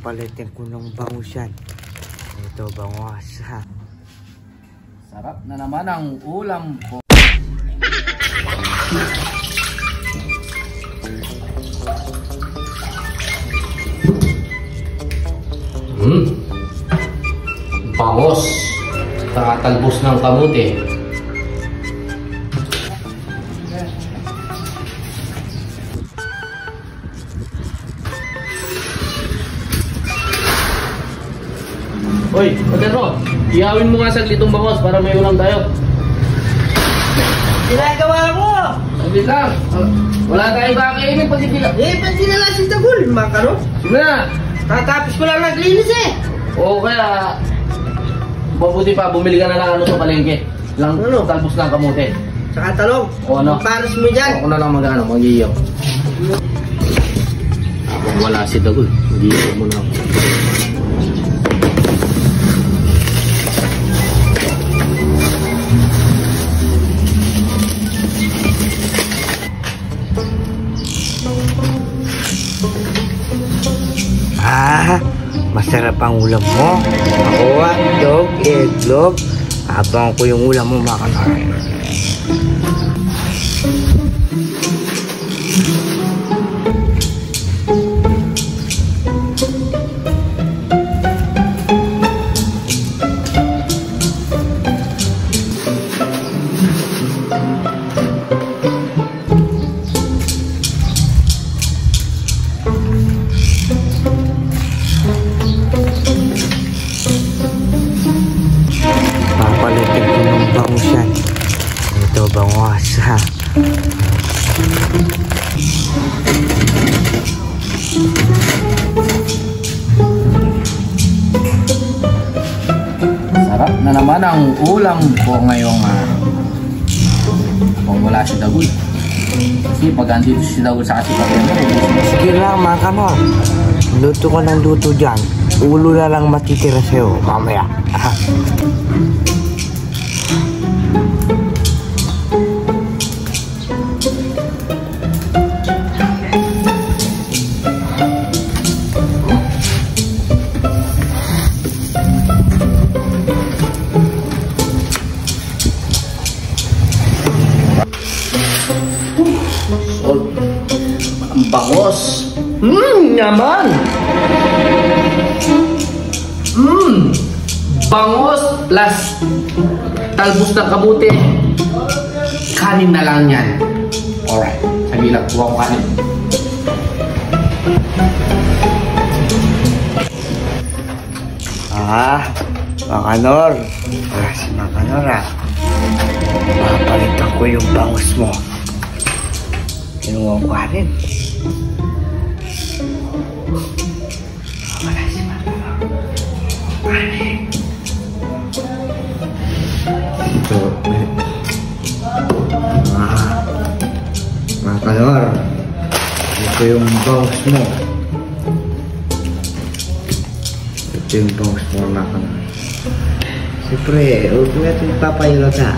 Papalitin ko ng bangus yan. Ito bangus ha. Sarap na naman ang ulam ko. Bangus. Tatalbos ng kamuti. Hoy, Pedro, ihawin mo nga saglit itong bangos para may ulam tayo. Ginagawa mo! Saglit lang. Wala tayong kakainin pag hindi lang. Pansin na lang si Tagul, makaro. Sige na. Tatapos ko lang naglinis eh. Oo, kaya mabuti pa, bumili ka na lang ano sa palengke. Lang, talbos lang kamote. Saka talong. O ano? Pares mo dyan. Ako na lang mag-iiyaw. Habang wala si Tagul, mag-iiyaw mo na ako. Masarap ang ulam mo. Ako hotdog, eggnog. Habang ko yung ulam mo makakain. Papalitin ko ng bangus yan. Ito bangus ha. Sarap na naman ang ulam ko ngayong kung wala si Tagul. Kasi pag andito si Tagul sa kasi sige lang mga kamo. Luto ko ng luto dyan. Ulo na lang matitira sa'yo mamaya. Ang bangos. Yaman. Bangos plus talbos ng kabuti. Kanin na lang yan. Alright. Sabi lang, buwang kanin. Makanor. Si Makanor papalitan ko yung bangus mo. Kinuha ko kanin. Wala si Makanor. Kanin. Ito. Makanor. Ito yung bangus mo. Ito yung bangus mo, Makanor. Siyempre, huwag natin papayulot ha.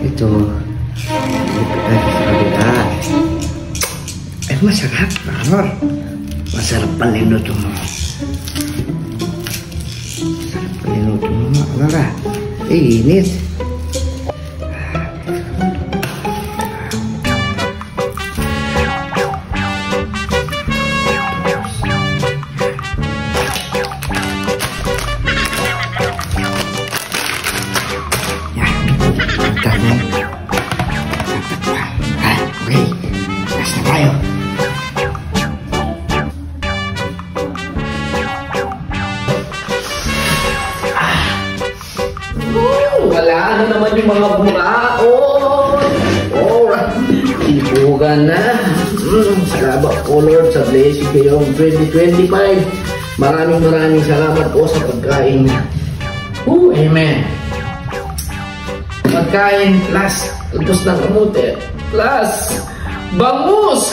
Ito. Lipit natin sa kabila. Ay, masarap, Makanor. Masarap palinuto mo. Masarap palinuto mo, Makanor ha. Init. Wala na naman yung mga bumaon. Alright. Ibugan na. Salamat po Lord sa blessing kayong 2025. Maraming salamat po sa pagkain. Amen. Pagkain plus talbos ng kamote plus bangus.